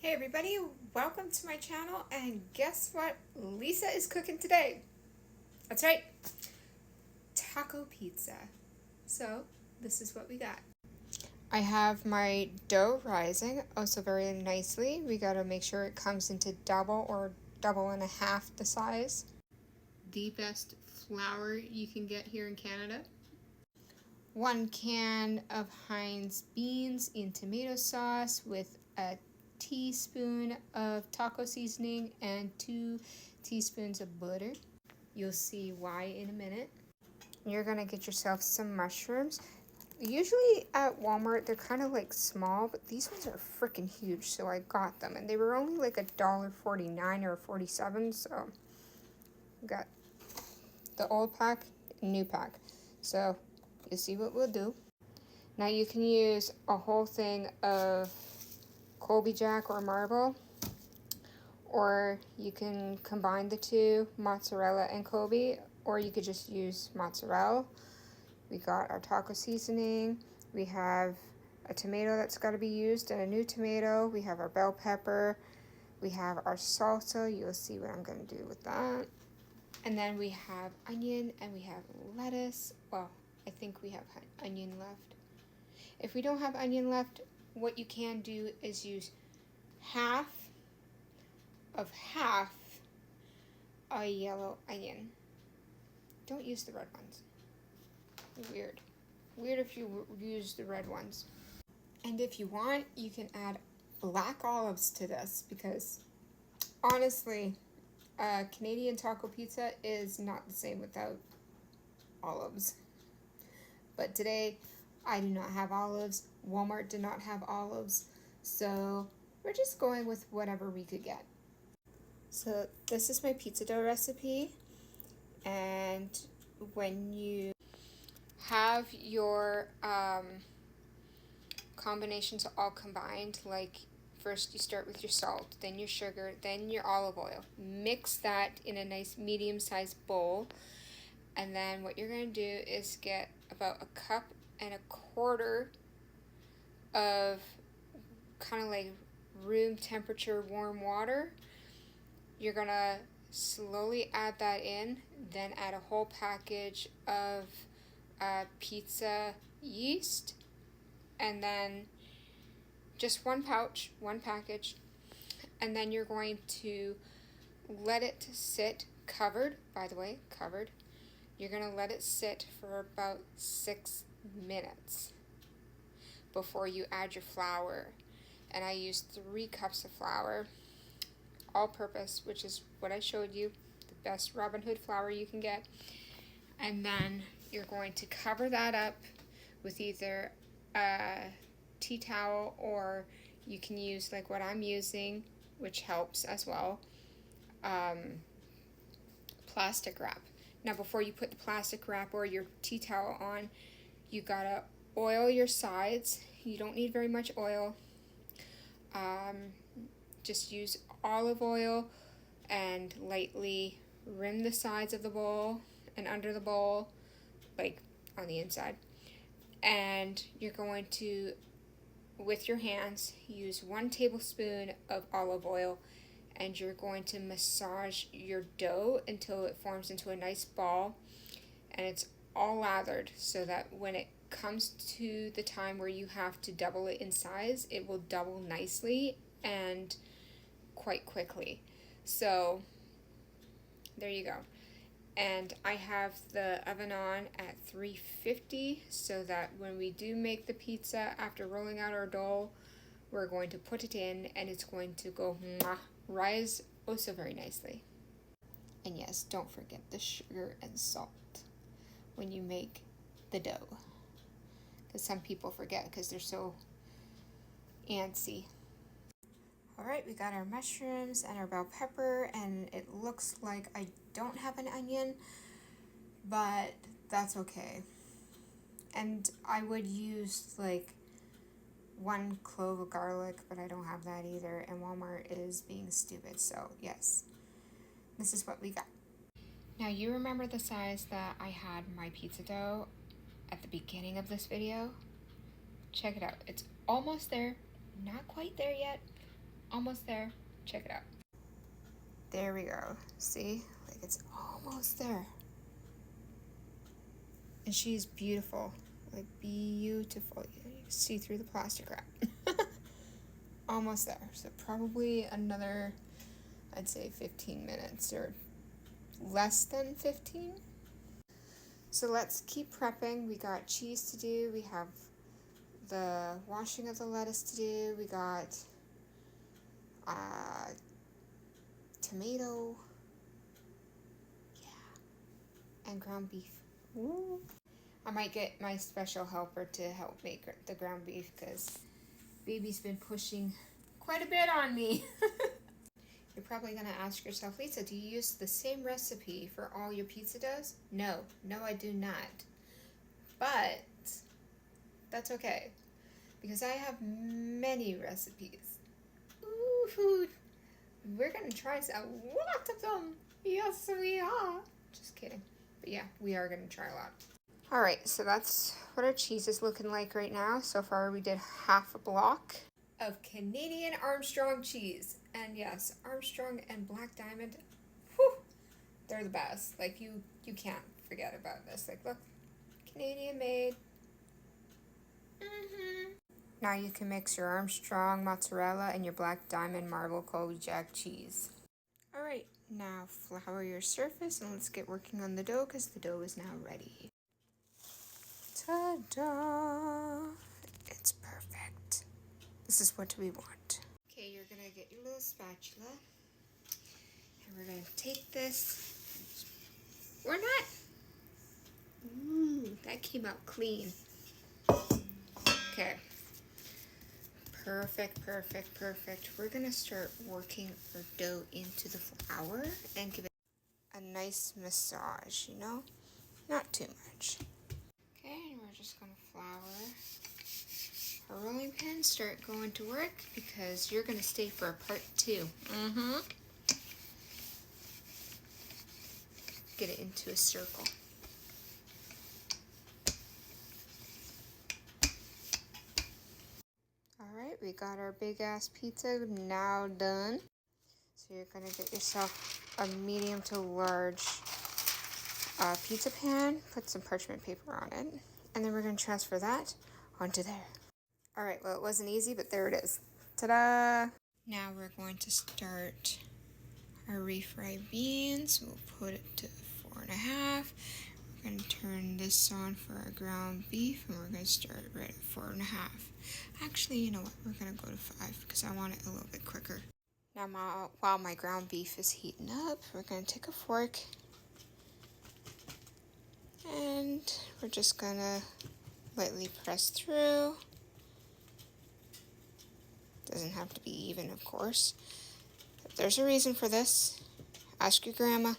Hey everybody, welcome to my channel, and guess what Lisa is cooking today? That's right, taco pizza. So this is what we got. I have my dough rising also very nicely. We gotta make sure it comes into double or double and a half the size. The best flour you can get here in Canada. 1 can of Heinz beans in tomato sauce with a teaspoon of taco seasoning and 2 teaspoons of butter. You'll see why in a minute. You're gonna get yourself some mushrooms. Usually at Walmart they're kind of like small, but these ones are freaking huge, so I got them, and they were only like $1.49 or $47. So got the old pack, new pack. So you'll see what we'll do. Now you can use a whole thing of Colby Jack or marble, or you can combine the two, mozzarella and Colby, or you could just use mozzarella. We got our taco seasoning, we have a tomato that's got to be used and a new tomato, we have our bell pepper, we have our salsa. You'll see what I'm going to do with that. And then we have onion and we have lettuce. Well, I think we have onion left. If we don't have onion left, what you can do is use half a yellow onion. Don't use the red ones. Weird if you use the red ones. And if you want, you can add black olives to this, because honestly, Canadian taco pizza is not the same without olives. But today I do not have olives. Walmart did not have olives, so we're just going with whatever we could get. So this is my pizza dough recipe, and when you have your combinations all combined, like first you start with your salt, then your sugar, then your olive oil. Mix that in a nice medium-sized bowl, and then what you're going to do is get about 1.25 cups of kind of like room temperature warm water. You're going to slowly add that in, then add a whole package of pizza yeast, and then just one package, and then you're going to let it sit covered, by the way, covered. You're going to let it sit for about 6 minutes before you add your flour. And I used 3 cups of flour, all purpose, which is what I showed you, the best Robin Hood flour you can get. And then you're going to cover that up with either a tea towel, or you can use like what I'm using, which helps as well, plastic wrap. Now before you put the plastic wrap or your tea towel on, you gotta oil your sides. You don't need very much oil. Just use olive oil and lightly rim the sides of the bowl and under the bowl, like on the inside. And you're going to, with your hands, use 1 tablespoon of olive oil, and you're going to massage your dough until it forms into a nice ball, and it's all lathered, so that when it comes to the time where you have to double it in size, it will double nicely and quite quickly. So there you go. And I have the oven on at 350, so that when we do make the pizza after rolling out our dough, we're going to put it in and it's going to go rise oh so very nicely. And yes, don't forget the sugar and salt when you make the dough, because some people forget because they're so antsy. Alright, we got our mushrooms and our bell pepper, and it looks like I don't have an onion, but that's okay. And I would use like 1 clove of garlic, but I don't have that either, and Walmart is being stupid, so yes, this is what we got. Now you remember the size that I had my pizza dough at the beginning of this video? Check it out. It's almost there, not quite there yet, almost there. Check it out. There we go. See? Like it's almost there. And she's beautiful. Like beautiful. You can see through the plastic wrap. Almost there. So probably another, I'd say 15 minutes or less than 15. So let's keep prepping. We got cheese to do. We have the washing of the lettuce to do. We got tomato. Yeah. And ground beef. Ooh. I might get my special helper to help make the ground beef because baby's been pushing quite a bit on me. You're probably going to ask yourself, Lisa, do you use the same recipe for all your pizza doughs? No, I do not. But that's okay because I have many recipes. Ooh, we're going to try a lot of them. Yes, we are. Just kidding. But yeah, we are going to try a lot. All right, so that's what our cheese is looking like right now. So far, we did half a block of Canadian Armstrong cheese. And yes, Armstrong and Black Diamond, whew, they're the best. Like, you can't forget about this. Like, look, Canadian made. Now you can mix your Armstrong mozzarella and your Black Diamond marble Kojak cheese. All right, now flour your surface and let's get working on the dough because the dough is now ready. Ta-da! It's perfect. This is what we want. Okay, you're gonna get your little spatula and we're gonna take this. Or not. Ooh, that came out clean. Okay. Perfect. We're gonna start working our dough into the flour and give it a nice massage, you know? Not too much. Okay, and we're just gonna flour our rolling pin, start going to work because you're gonna stay for part 2. Get it into a circle. Alright, we got our big ass pizza now done. So you're gonna get yourself a medium to large pizza pan, put some parchment paper on it, and then we're gonna transfer that onto there. Alright, well it wasn't easy, but there it is. Ta-da! Now we're going to start our refried beans. We'll put it to 4.5. We're going to turn this on for our ground beef, and we're going to start right at 4.5. Actually, you know what? We're going to go to 5 because I want it a little bit quicker. Now, while my ground beef is heating up, we're going to take a fork, and we're just going to lightly press through. Doesn't have to be even, of course. But there's a reason for this. Ask your grandma.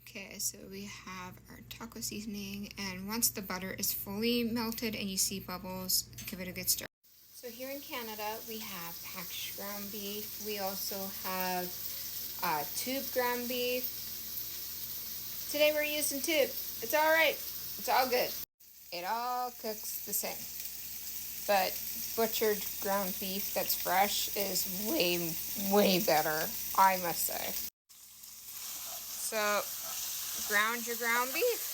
Okay, so we have our taco seasoning, and once the butter is fully melted and you see bubbles, give it a good stir. So here in Canada, we have packaged ground beef. We also have tube ground beef. Today we're using tube. It's all right. It's all good. It all cooks the same. But butchered ground beef that's fresh is way better, I must say. So, ground your ground beef.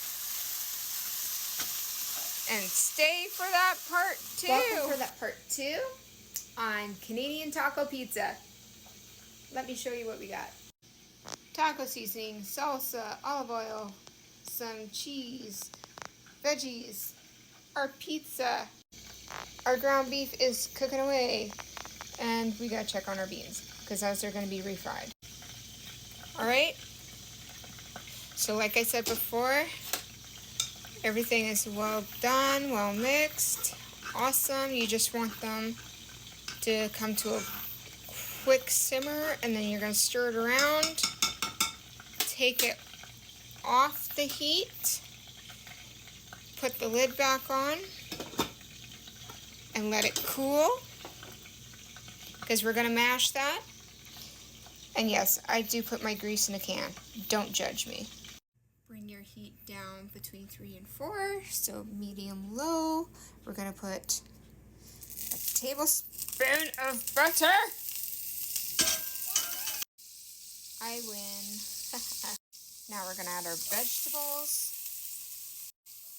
And stay for that part 2. Welcome for that part 2 on Canadian Taco Pizza. Let me show you what we got. Taco seasoning, salsa, olive oil, some cheese, veggies, our pizza. Our ground beef is cooking away. And we gotta check on our beans because those are gonna be refried. Alright? So like I said before, everything is well done, well mixed, awesome. You just want them to come to a quick simmer, and then you're going to stir it around. Take it off the heat, put the lid back on, and let it cool, because we're going to mash that. And yes, I do put my grease in a can. Don't judge me. Bring your heat down between 3 and 4, so medium low. We're gonna put tablespoon of butter. I win. Now we're gonna add our vegetables.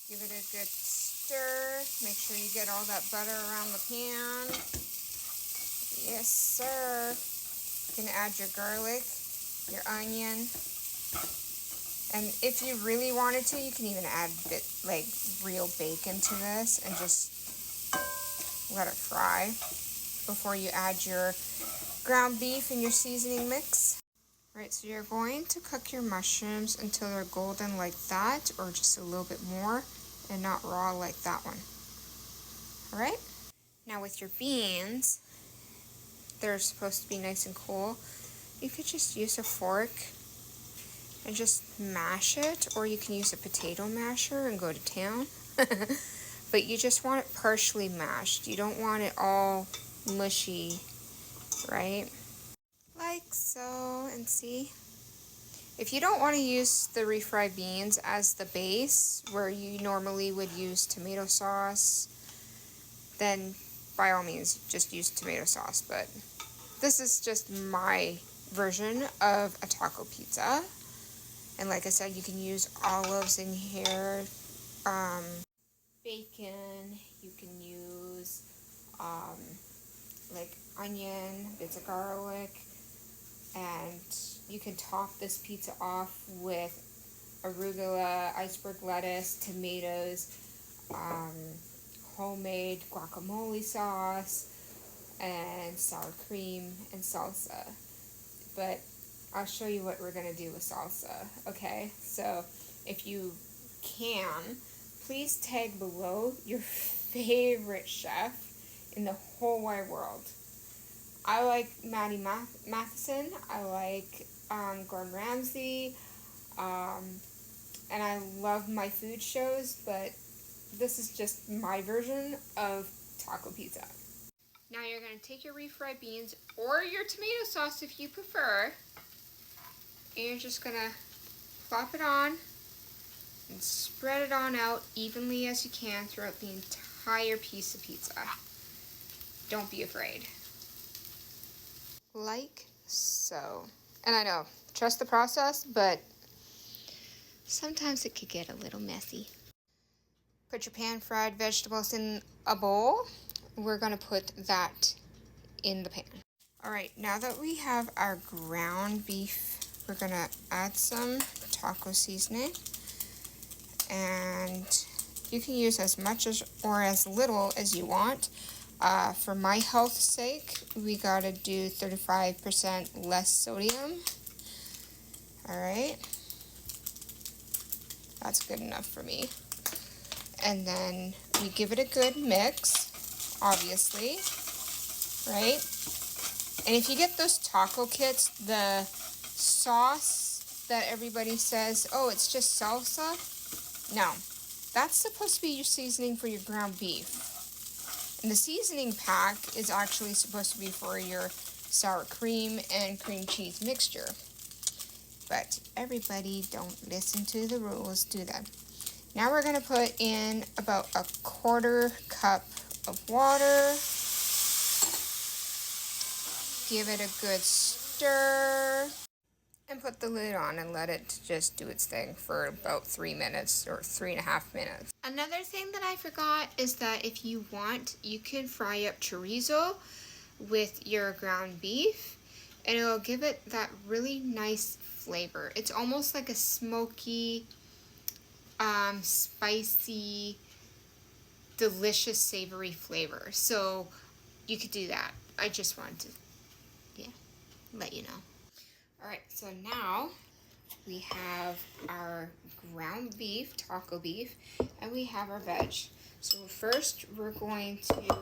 Give it a good stir. Make sure you get all that butter around the pan. Yes, sir. You can add your garlic, your onion. And if you really wanted to, you can even add like real bacon to this and just let it fry before you add your ground beef and your seasoning mix. Alright, so you're going to cook your mushrooms until they're golden like that, or just a little bit more, and not raw like that one. Alright? Now with your beans, they're supposed to be nice and cool. You could just use a fork and just mash it, or you can use a potato masher and go to town. But you just want it partially mashed. You don't want it all mushy, right? Like so, and see? If you don't want to use the refried beans as the base, where you normally would use tomato sauce, then by all means, just use tomato sauce. But this is just my version of a taco pizza. And like I said, you can use olives in here, bacon, you can use like onion, bits of garlic, and you can top this pizza off with arugula, iceberg lettuce, tomatoes, homemade guacamole sauce, and sour cream and salsa. But I'll show you what we're gonna do with salsa, okay? So if you can, please tag below your favorite chef in the whole wide world. I like Maddie Matheson, I like Gordon Ramsay, and I love my food shows, but this is just my version of taco pizza. Now you're going to take your refried beans, or your tomato sauce if you prefer, and you're just going to plop it on and spread it on out evenly as you can throughout the entire piece of pizza. Don't be afraid. Like so. And I know, trust the process, but sometimes it could get a little messy. Put your pan-fried vegetables in a bowl. We're going to put that in the pan. Alright, now that we have our ground beef, we're going to add some taco seasoning. And you can use as much as or as little as you want. For my health's sake, we got to do 35% less sodium. Alright. That's good enough for me. And then we give it a good mix, obviously, right? And if you get those taco kits, the sauce that everybody says, oh, it's just salsa. No, that's supposed to be your seasoning for your ground beef. And the seasoning pack is actually supposed to be for your sour cream and cream cheese mixture. But everybody don't listen to the rules, do they? Now we're going to put in about a 1/4 cup of water. Give it a good stir. And put the lid on and let it just do its thing for about 3 minutes or 3.5 minutes. Another thing that I forgot is that if you want, you can fry up chorizo with your ground beef, and it'll give it that really nice flavor. It's almost like a smoky, spicy, delicious, savory flavor. So you could do that. I just wanted to, let you know. Alright, so now we have our ground beef, taco beef, and we have our veg. So first we're going to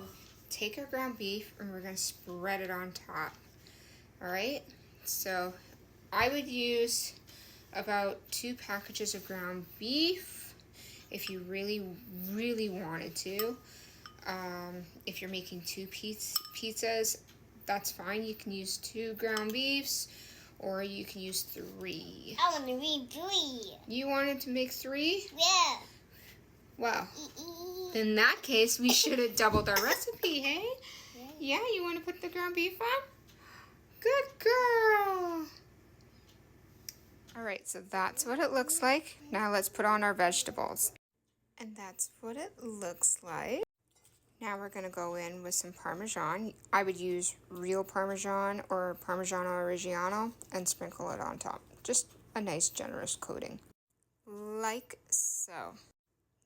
take our ground beef and we're going to spread it on top. Alright, so I would use about 2 packages of ground beef if you really, really wanted to. If you're making 2 pizzas, that's fine. You can use 2 ground beefs, or you can use 3. I want to make 3. You wanted to make 3? Yeah. Well, in that case, we should have doubled our recipe, hey? Yeah, you want to put the ground beef on? Good girl. All right, so that's what it looks like. Now let's put on our vegetables. And that's what it looks like. Now we're gonna go in with some Parmesan. I would use real Parmesan or Parmigiano Reggiano and sprinkle it on top. Just a nice generous coating. Like so.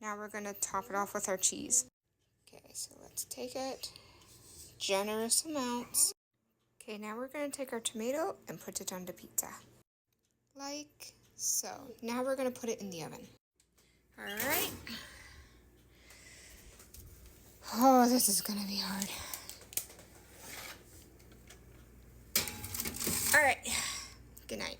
Now we're gonna top it off with our cheese. Okay, so let's take it. Generous amounts. Okay, now we're gonna take our tomato and put it on the pizza. Like so. Now we're gonna put it in the oven. All right. Oh, this is gonna be hard. All right, good night.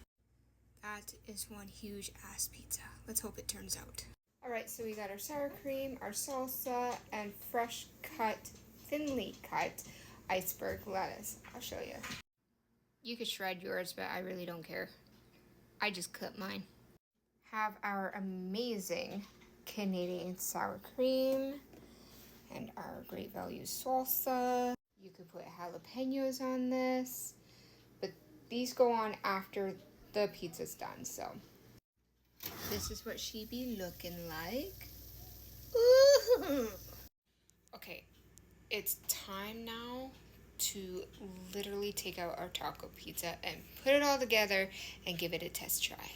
That is one huge ass pizza. Let's hope it turns out. All right, so we got our sour cream, our salsa, and fresh cut, thinly cut iceberg lettuce. I'll show you. You could shred yours, but I really don't care. I just cut mine. Have our amazing Canadian sour cream and our great value salsa. You could put jalapenos on this, but these go on after the pizza's done, so. This is what she be looking like. Ooh. Okay, it's time now to literally take out our taco pizza and put it all together and give it a test try.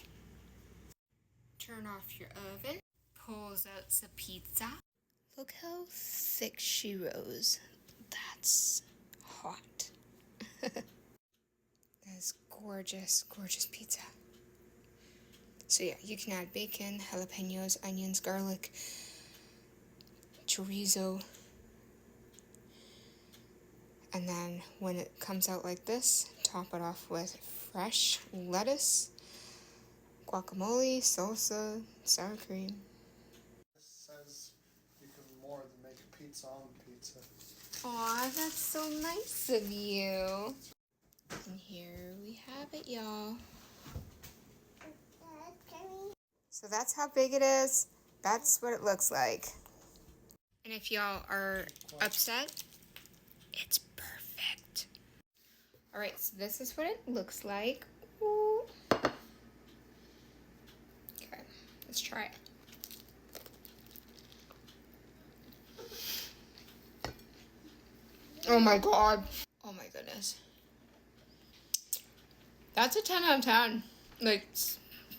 Turn off your oven, pulls out some pizza. Look how thick she rose. That's hot. That's gorgeous, gorgeous pizza. So yeah, you can add bacon, jalapenos, onions, garlic, chorizo. And then when it comes out like this, top it off with fresh lettuce, guacamole, salsa, sour cream. It says you can more than make a pizza on pizza. Aw, that's so nice of you. And here we have it, y'all. So that's how big it is. That's what it looks like. And if y'all are upset, it's perfect. All right, so this is what it looks like. Ooh. Okay, let's try it. Oh my God. Oh my goodness. That's a 10 out of 10. Like,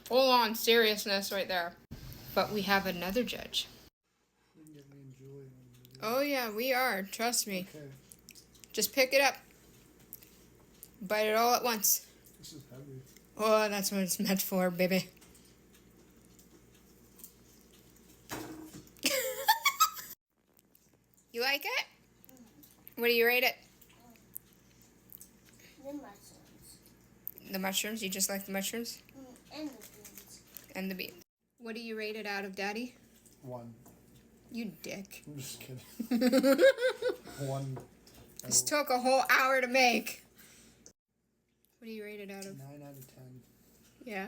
full on seriousness right there. But we have another judge. You can get me and Julie on the video. Oh yeah, we are. Trust me. Okay, Just pick it up. Bite it all at once. this is heavy. Oh, that's what it's meant for, baby. You like it? What do you rate it? The mushrooms. The mushrooms? You just like the mushrooms? And the beans. And the beans. What do you rate it out of, Daddy? 1. You dick. I'm just kidding. 1. This took a whole hour to make. What do you rate it out of? 9 out of 10. Yeah.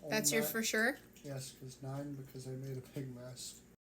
Only That's your 9 for sure? Yes, because 9 because I made a big mess.